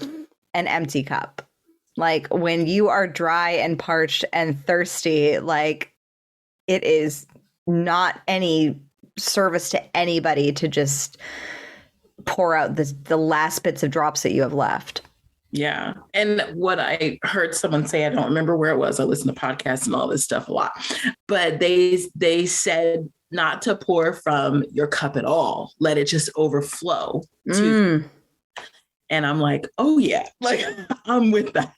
an empty cup. Like when you are dry and parched and thirsty, like it is not any service to anybody to just pour out the last bits of drops that you have left. Yeah. And what I heard someone say, I don't remember where it was. I listen to podcasts and all this stuff a lot, but they said not to pour from your cup at all. Let it just overflow. And I'm like, oh yeah, like I'm with that.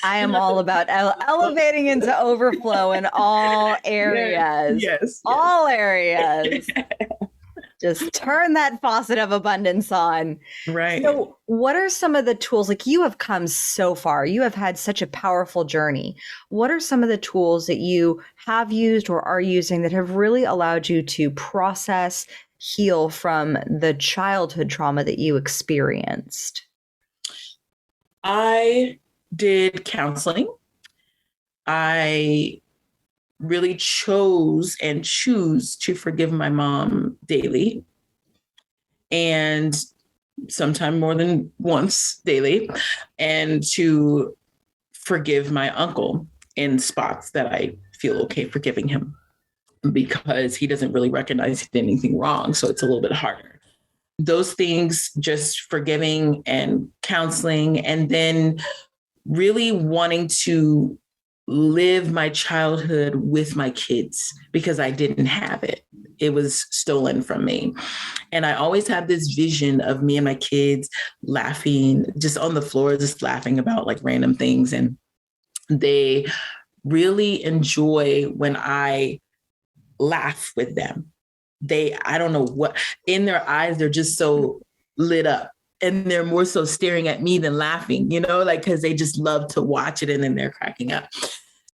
I am all about elevating into overflow in all areas. Yes. All areas. Just turn that faucet of abundance on. Right. So what are some of the tools? Like you have come so far. You have had such a powerful journey. What are some of the tools that you have used or are using that have really allowed you to process, heal from the childhood trauma that you experienced? I did counseling. I really choose to forgive my mom daily, and sometimes more than once daily, and to forgive my uncle in spots that I feel okay forgiving him because he doesn't really recognize he did anything wrong. So it's a little bit harder. Those things, just forgiving and counseling, and then really wanting to live my childhood with my kids because I didn't have it. It was stolen from me. And I always have this vision of me and my kids laughing, just on the floor, just laughing about like random things. And they really enjoy when I laugh with them. I don't know what, in their eyes, they're just so lit up. And they're more so staring at me than laughing, like, because they just love to watch it and then they're cracking up.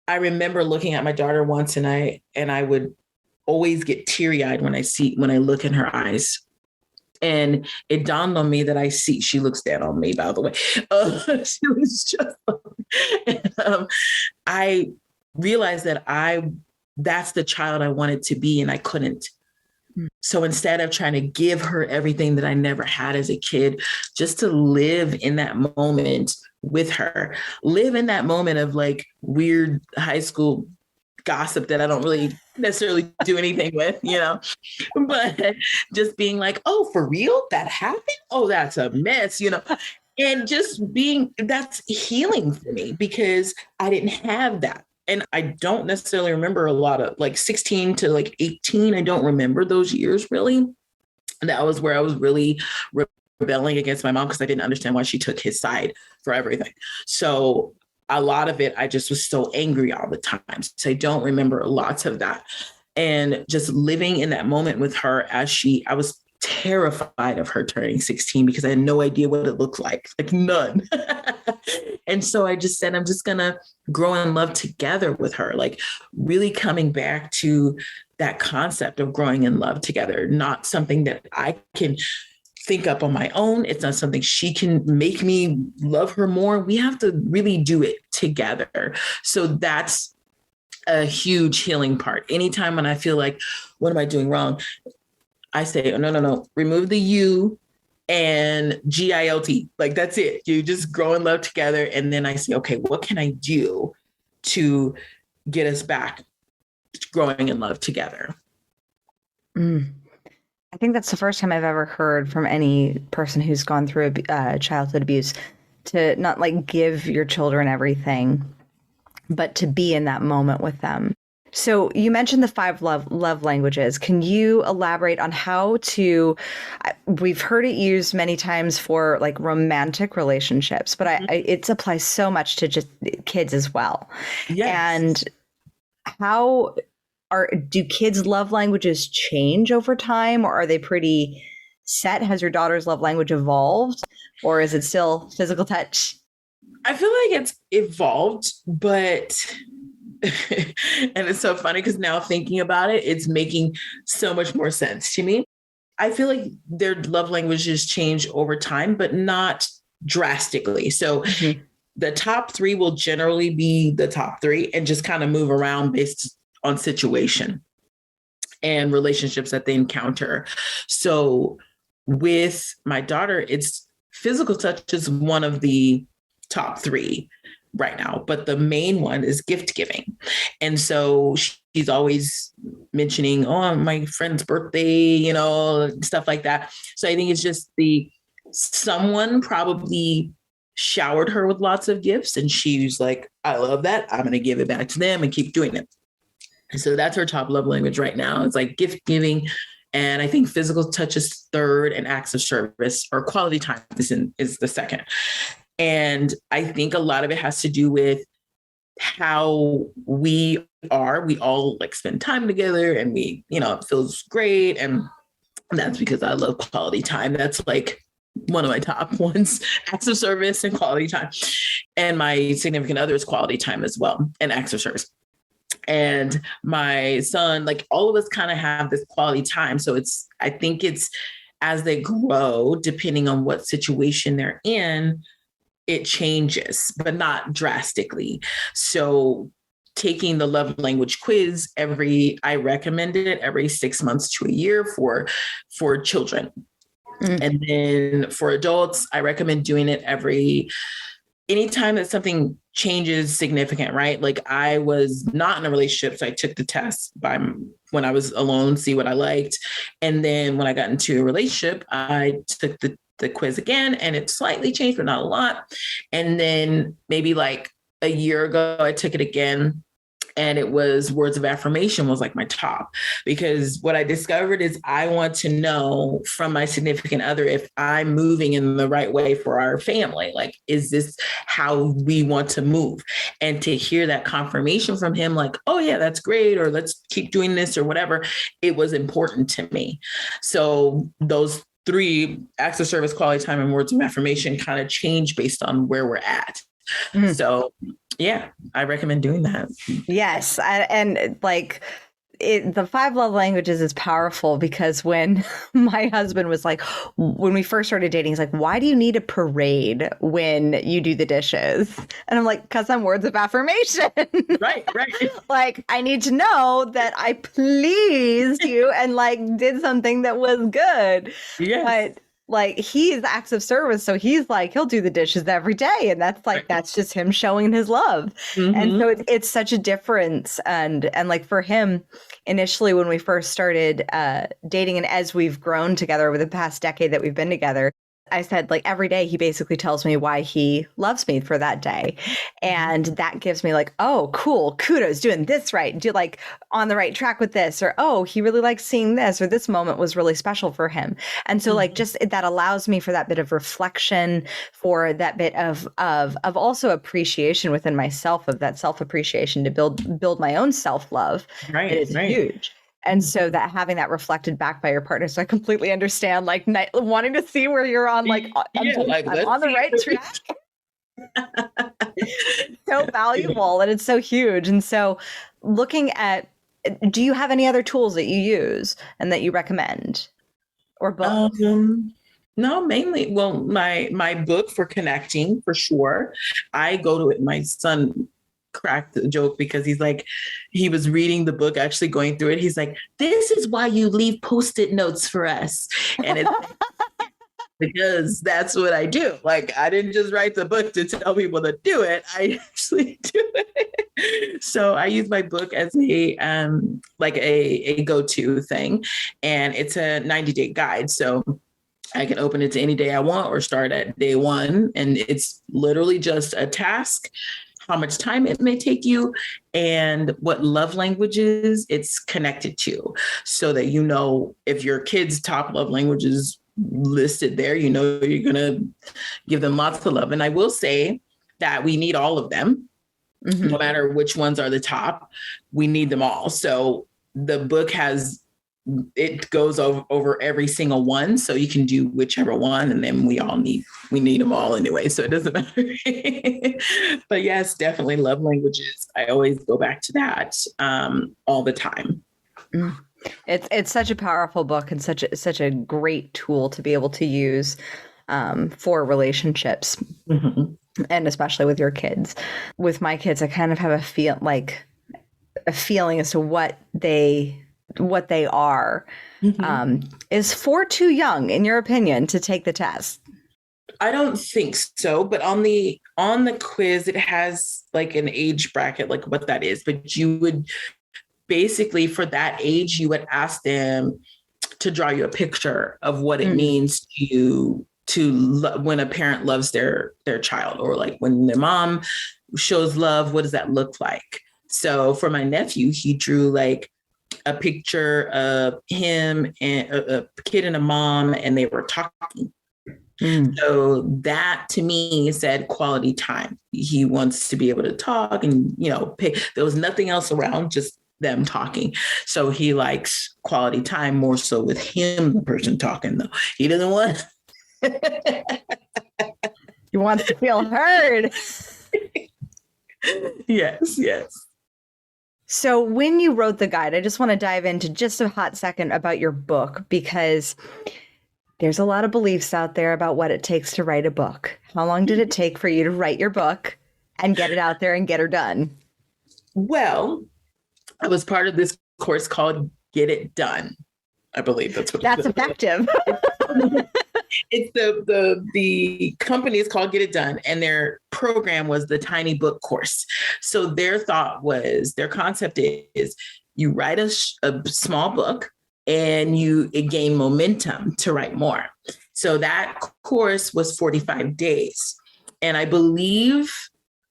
I remember looking at my daughter once and I would always get teary-eyed when I look in her eyes. And it dawned on me that she looks down on me, by the way. She was just, I realized that that's the child I wanted to be and I couldn't. So instead of trying to give her everything that I never had as a kid, just to live in that moment with her, live in that moment of like weird high school gossip that I don't really necessarily do anything with, but just being like, oh, for real? That happened? Oh, that's a mess, and just that's healing for me because I didn't have that. And I don't necessarily remember a lot of like 16 to like 18. I don't remember those years really. That was where I was really rebelling against my mom because I didn't understand why she took his side for everything. So a lot of it, I just was so angry all the time. So I don't remember lots of that. And just living in that moment with her I was terrified of her turning 16 because I had no idea what it looked like none. And so I just said, I'm just going to grow in love together with her, like really coming back to that concept of growing in love together, not something that I can think up on my own. It's not something she can make me love her more. We have to really do it together. So that's a huge healing part. Anytime when I feel like, what am I doing wrong? I say, oh, no, remove the you and GILT. Like, that's it. You just grow in love together. And then I say, okay, what can I do to get us back growing in love together. I think that's the first time I've ever heard from any person who's gone through childhood abuse to not like give your children everything, but to be in that moment with them. So you mentioned the 5 love languages. Can you elaborate on how to, we've heard it used many times for like romantic relationships, but it applies so much to just kids as well. Yes. And how do kids' love languages change over time, or are they pretty set? Has your daughter's love language evolved, or is it still physical touch? I feel like it's evolved, but and it's so funny because now thinking about it, it's making so much more sense to me. I feel like their love languages change over time, but not drastically. So the top 3 will generally be the top 3 and just kind of move around based on situation and relationships that they encounter. So with my daughter, it's physical touch is one of the top 3 right now, but the main one is gift giving. And so she's always mentioning, oh, my friend's birthday, stuff like that. So I think it's just someone probably showered her with lots of gifts and she was like, I love that. I'm going to give it back to them and keep doing it. So that's her top love language right now. It's like gift giving. And I think physical touch is 3rd and acts of service or quality time is the 2nd. And I think a lot of it has to do with how we are. We all like spend time together and it feels great. And that's because I love quality time. That's like one of my top ones, acts of service and quality time. And my significant other is quality time as well and acts of service. And my son, like all of us kind of have this quality time. So I think it's as they grow, depending on what situation they're in, it changes, but not drastically. So taking the love language quiz I recommend it every 6 months to a year for children. And then for adults, I recommend doing it anytime that something changes significant, right? Like I was not in a relationship, so I took the test when I was alone, see what I liked. And then when I got into a relationship, I took the quiz again and it slightly changed, but not a lot. And then maybe like a year ago, I took it again. And it was words of affirmation was like my top, because what I discovered is I want to know from my significant other if I'm moving in the right way for our family. Like, is this how we want to move? And to hear that confirmation from him, like, oh yeah, that's great, or let's keep doing this or whatever, it was important to me. So those 3 acts of service, quality time, and words of affirmation kind of change based on where we're at. So yeah, I recommend doing that. Yes. And like the 5 love languages is powerful because when my husband was like, when we first started dating, he's like, why do you need a parade when you do the dishes? And I'm like, because I'm words of affirmation. Right. Like, I need to know that I pleased you and like did something that was good. Yes. But like he's acts of service. So he's like, he'll do the dishes every day. And that's like, that's just him showing his love. And so it's such a difference. And like for him, initially when we first started dating and as we've grown together over the past decade that we've been together, I said, like, every day he basically tells me why he loves me for that day. And that gives me like, oh, cool, kudos, doing this right. Do like on the right track with this, or, oh, he really likes seeing this, or this moment was really special for him. And so like, just that allows me for that bit of reflection, for that bit of also appreciation within myself, of that self-appreciation to build my own self-love. Right. It is huge. And so that having that reflected back by your partner. So I completely understand, like wanting to see where you're on, like, I'm on the right track. So valuable and it's so huge. And so looking at, do you have any other tools that you use and that you recommend, or books? No, mainly, well, my book for connecting, for sure. I go to it. My son cracked the joke because he's like, he was reading the book, actually going through it. He's like, this is why you leave Post-it notes for us. And it's because that's what I do. Like, I didn't just write the book to tell people to do it. I actually do it. So I use my book as a go-to thing. And it's a 90-day guide. So I can open it to any day I want or start at day one. And it's literally just a task, how much time it may take you, and what love languages it's connected to, so that you know if your kid's top love languages listed there, you know you're going to give them lots of love. And I will say that we need all of them, no matter which ones are the top, we need them all. So the book it goes over every single one, so you can do whichever one, and then we need them all anyway, so it doesn't matter. But yes, definitely love languages. I always go back to that all the time. It's such a powerful book and such a great tool to be able to use for relationships, and especially with your kids. With my kids, I kind of have a feeling as to what they are. Is 4 too young, in your opinion, to take the test? I don't think so, but on the quiz, it has like an age bracket, like what that is. But you would basically, for that age, you would ask them to draw you a picture of what it means to you when a parent loves their child, or like when their mom shows love, what does that look like? So for my nephew, he drew like a picture of him and a kid and a mom, and they were talking. So that to me said quality time. He wants to be able to talk and, there was nothing else around, just them talking. So he likes quality time more so with him, the person talking, though. He doesn't want. He wants to feel heard. Yes. So when you wrote the guide, I just want to dive into just a hot second about your book, because there's a lot of beliefs out there about what it takes to write a book. How long did it take for you to write your book and get it out there and get her done? Well, I was part of this course called Get It Done. I believe that's effective. It's the company is called Get It Done, and their program was the Tiny Book course. So their concept is you write a small book and it gain momentum to write more. So that course was 45 days. And I believe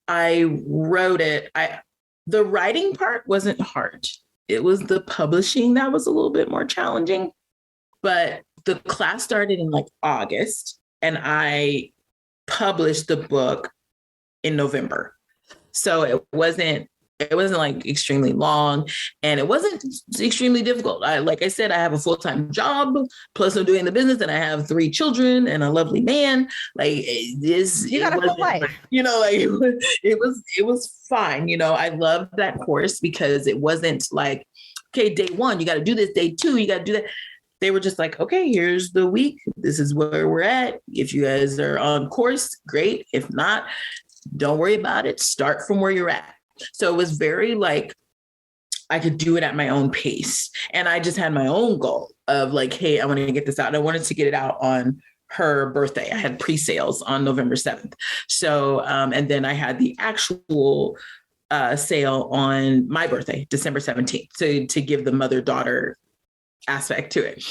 I wrote it. The writing part wasn't hard. It was the publishing that was a little bit more challenging. But the class started in like August, and I published the book in November. So it wasn't like extremely long, and it wasn't extremely difficult. Like I said, I have a full-time job, plus I'm doing the business, and I have 3 children and a lovely man. Like this, you got a full life. It was fine. I loved that course because it wasn't like, okay, day 1, you got to do this. Day 2, you got to do that. They were just like, okay, here's the week. This is where we're at. If you guys are on course, great. If not, don't worry about it. Start from where you're at. So it was very like, I could do it at my own pace. And I just had my own goal of like, hey, I want to get this out. And I wanted to get it out on her birthday. I had pre-sales on November 7th. So, and then I had the actual sale on my birthday, December 17th, to give the mother-daughter aspect to it.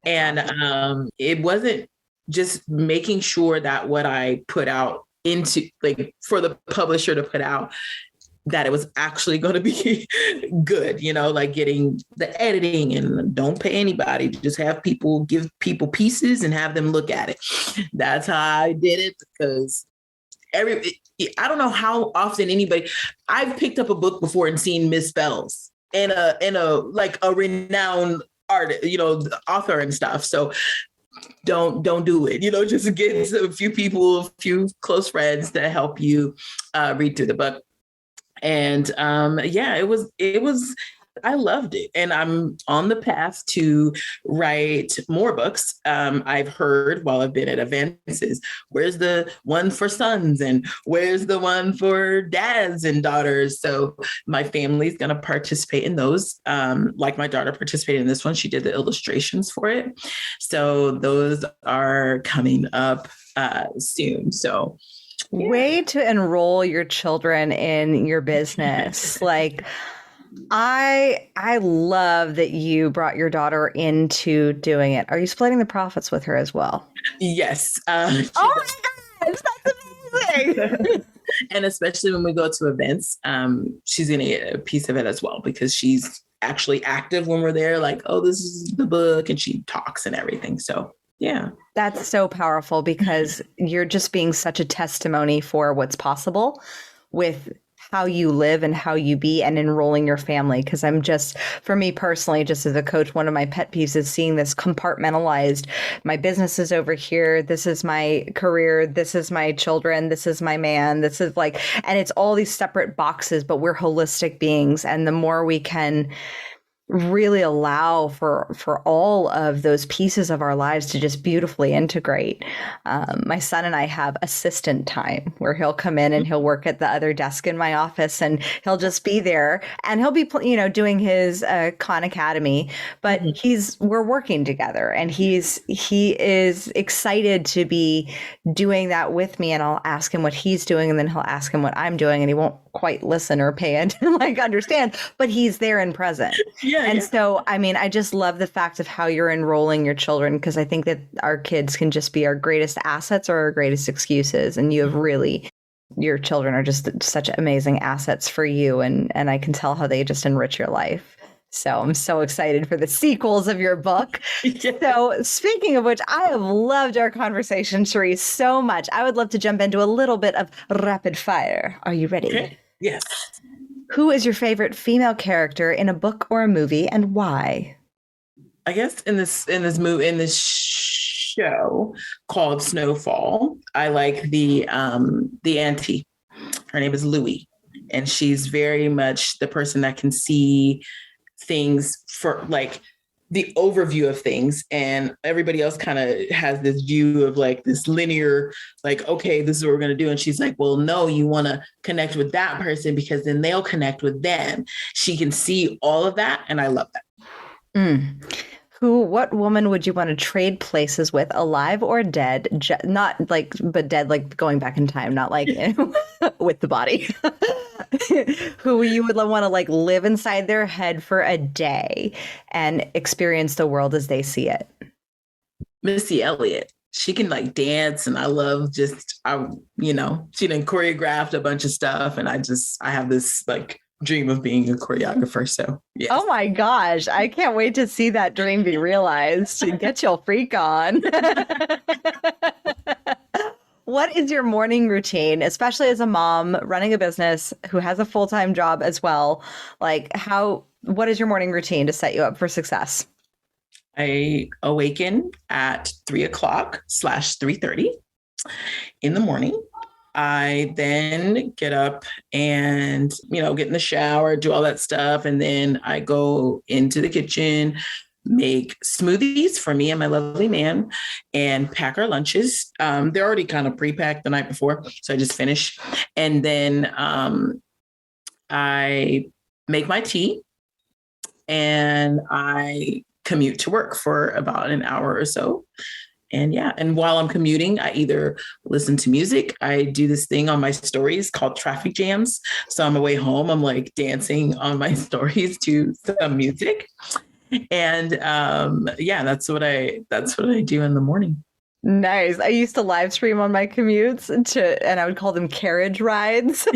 And it wasn't just making sure that what I put out into, like, for the publisher to put out, that it was actually going to be good, like getting the editing, and don't pay anybody, just give people pieces and have them look at it. That's how I did it, because I don't know how often I've picked up a book before and seen misspells in a like a renowned artist, the author and stuff. So don't do it, just get a few people, a few close friends to help you read through the book. And it was I loved it. And I'm on the path to write more books. I've heard while I've been at events is where's the one for sons and where's the one for dads and daughters. So my family's going to participate in those. Like my daughter participated in this one. She did the illustrations for it. So those are coming up soon. So way to enroll your children in your business. Like, I love that you brought your daughter into doing it. Are you splitting the profits with her as well? Yes. Oh my gosh, that's amazing. And especially when we go to events, she's going to get a piece of it as well because she's actually active when we're there. Like, oh, this is the book, and she talks and everything. So yeah. That's so powerful because you're just being such a testimony for what's possible with how you live and how you be and enrolling your family. Because for me personally, just as a coach, one of my pet peeves is seeing this compartmentalized. My business is over here. This is my career. This is my children. This is my man. This is and it's all these separate boxes, but we're holistic beings. And the more we can really allow for all of those pieces of our lives to just beautifully integrate. My son and I have assistant time where he'll come in and he'll work at the other desk in my office and he'll just be there and he'll be, doing his Khan Academy, but we're working together and he is excited to be doing that with me. And I'll ask him what he's doing and then he'll ask him what I'm doing and he won't quite listen or pay attention, understand, but he's there and present. So, I just love the fact of how you're enrolling your children because I think that our kids can just be our greatest assets or our greatest excuses. And your children are just such amazing assets for you. And I can tell how they just enrich your life. So I'm so excited for the sequels of your book. So speaking of which, I have loved our conversation, Charise, so much. I would love to jump into a little bit of rapid fire. Are you ready? Okay. Yes. Who is your favorite female character in a book or a movie and why? I guess in this show called Snowfall, I like the auntie. Her name is Louie, and she's very much the person that can see things for the overview of things, and everybody else kind of has this view of this linear, okay, this is what we're going to do. And she's like, well, no, you want to connect with that person because then they'll connect with them. She can see all of that. And I love that. What woman would you want to trade places with, alive or dead? But dead, going back in time, not with the body. Who you would want to live inside their head for a day and experience the world as they see it? Missy Elliott. She can dance, and I love she done choreographed a bunch of stuff, and I have this dream of being a choreographer. So yeah. Oh my gosh, I can't wait to see that dream be realized. Get your freak on. What is your morning routine, especially as a mom running a business who has a full-time job as well? What is your morning routine to set you up for success? I awaken at 3:00/3:30 in the morning. I then get up and, get in the shower, do all that stuff. And then I go into the kitchen, make smoothies for me and my lovely man, and pack our lunches. They're already kind of pre-packed the night before, so I just finish. And then I make my tea and I commute to work for about an hour or so. And while I'm commuting, I either listen to music. I do this thing on my stories called traffic jams. So on my way home, I'm dancing on my stories to some music. And that's what I do in the morning. Nice. I used to live stream on my commutes and I would call them carriage rides.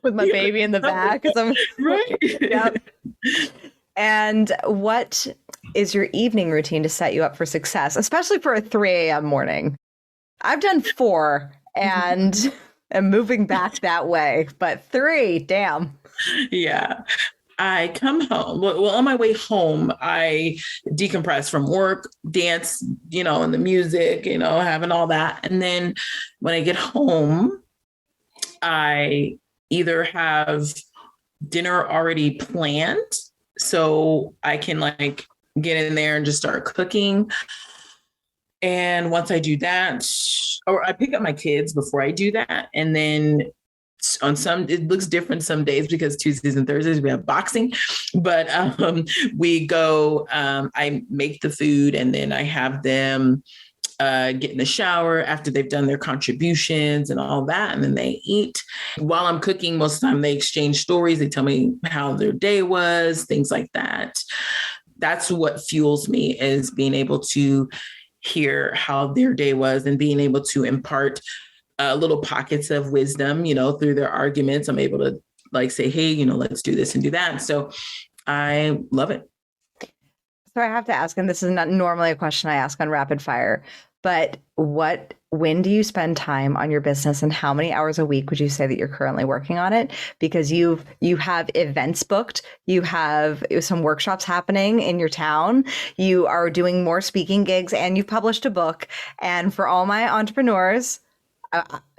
With my baby in the back. Right. Yep. And what is your evening routine to set you up for success, especially for a 3 a.m. morning? I've done 4 and am moving back that way, but 3, damn. Yeah. I come home. Well, on my way home, I decompress from work, dance, and the music, having all that. And then when I get home, I either have dinner already planned so I can like get in there and just start cooking. And once I do that, or I pick up my kids before I do that. And then on some, it looks different some days because Tuesdays and Thursdays we have boxing, but we go, I make the food and then I have them get in the shower after they've done their contributions and all that. And then they eat. While I'm cooking, most of the time they exchange stories. They tell me how their day was, things like that. That's what fuels me, is being able to hear how their day was and being able to impart little pockets of wisdom, through their arguments. I'm able to like say, hey, let's do this and do that. So I love it. So I have to ask, and this is not normally a question I ask on rapid fire, but when do you spend time on your business and how many hours a week would you say that you're currently working on it? Because you have events booked, you have some workshops happening in your town, you are doing more speaking gigs, and you've published a book. And for all my entrepreneurs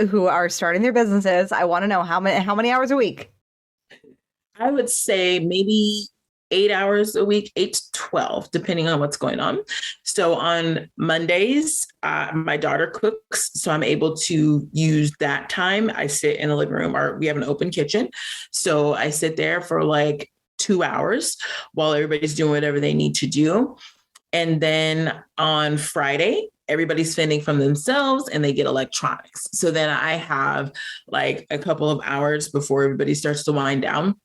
who are starting their businesses, I want to know how many hours a week? I would say maybe 8 hours a week, 8 to 12, depending on what's going on. So on Mondays, my daughter cooks, so I'm able to use that time. I sit in the living room, or we have an open kitchen. So I sit there for like 2 hours while everybody's doing whatever they need to do. And then on Friday, everybody's fending from themselves and they get electronics. So then I have like a couple of hours before everybody starts to wind down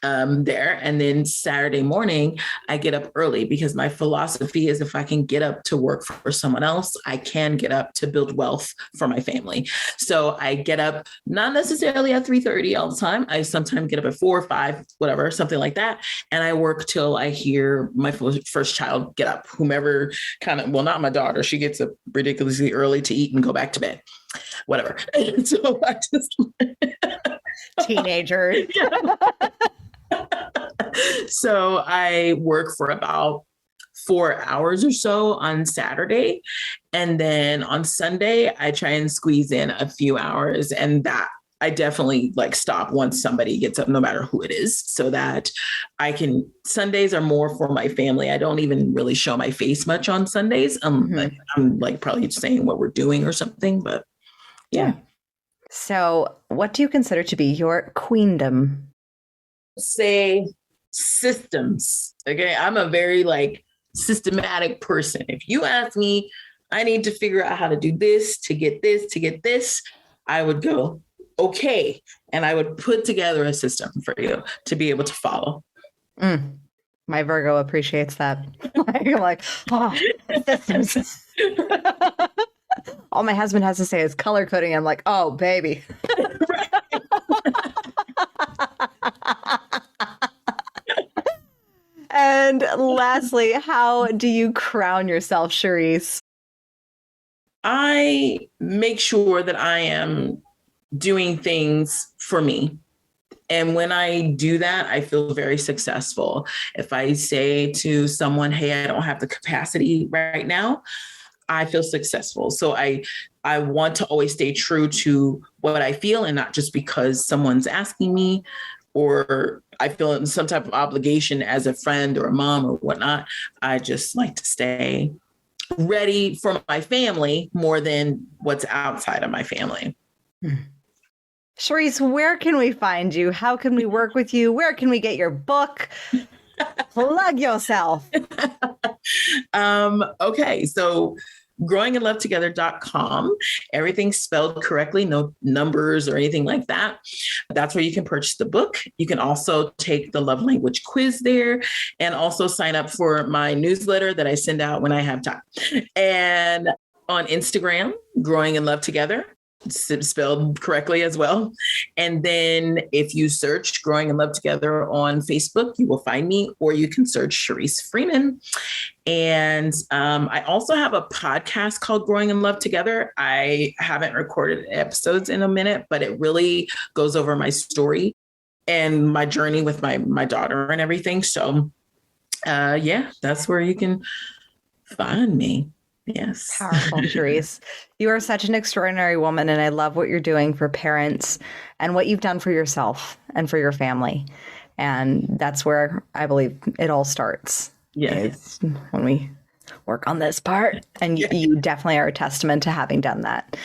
there. And then Saturday morning, I get up early because my philosophy is if I can get up to work for someone else, I can get up to build wealth for my family. So I get up not necessarily at 3:30 all the time. I sometimes get up at 4 or 5, whatever, something like that. And I work till I hear my first child get up, whomever not my daughter. She gets up ridiculously early to eat and go back to bed, whatever. And so I just... Teenagers. So I work for about 4 hours or so on Saturday. And then on Sunday, I try and squeeze in a few hours, and that I definitely like stop once somebody gets up, no matter who it is, so that Sundays are more for my family. I don't even really show my face much on Sundays. I'm like probably just saying what we're doing or something, but yeah. So what do you consider to be your queendom? Say systems. Okay. I'm a very like systematic person. If you ask me, I need to figure out how to do this to get this, I would go, okay. And I would put together a system for you to be able to follow. My Virgo appreciates that. I'm like, systems. All my husband has to say is color coding. I'm like, oh, baby. And lastly, how do you crown yourself, Charise? I make sure that I am doing things for me. And when I do that, I feel very successful. If I say to someone, hey, I don't have the capacity right now, I feel successful. So I want to always stay true to what I feel, and not just because someone's asking me or I feel some type of obligation as a friend or a mom or whatnot. I just like to stay ready for my family more than what's outside of my family. Charise, where can we find you? How can we work with you? Where can we get your book? Plug yourself. Okay. So growinginlovetogether.com, everything's spelled correctly, no numbers or anything like that. That's where you can purchase the book. You can also take the love language quiz there, and also sign up for my newsletter that I send out when I have time. And on Instagram, Growing in Love Together, spelled correctly as well. And then if you search Growing in Love Together on Facebook, you will find me, or you can search Charise Freeman. And I also have a podcast called Growing in Love Together. I haven't recorded episodes in a minute, but it really goes over my story and my journey with my daughter and everything. So yeah, that's where you can find me. Yes. Powerful, Charise. You are such an extraordinary woman, and I love what you're doing for parents and what you've done for yourself and for your family. And that's where I believe it all starts. Yes. Is when we work on this part. And you definitely are a testament to having done that.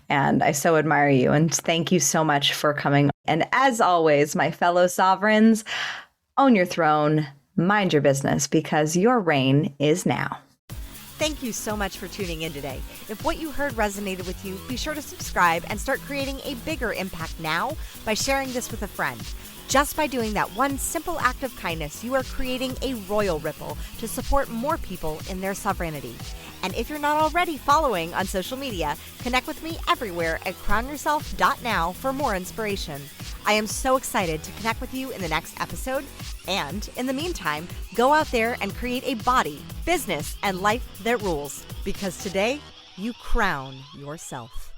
And I so admire you. And thank you so much for coming. And as always, my fellow sovereigns, own your throne, mind your business, because your reign is now. Thank you so much for tuning in today. If what you heard resonated with you, be sure to subscribe and start creating a bigger impact now by sharing this with a friend. Just by doing that one simple act of kindness, you are creating a royal ripple to support more people in their sovereignty. And if you're not already following on social media, connect with me everywhere at crownyourself.now for more inspiration. I am so excited to connect with you in the next episode. And in the meantime, go out there and create a body, business, and life that rules. Because today, you crown yourself.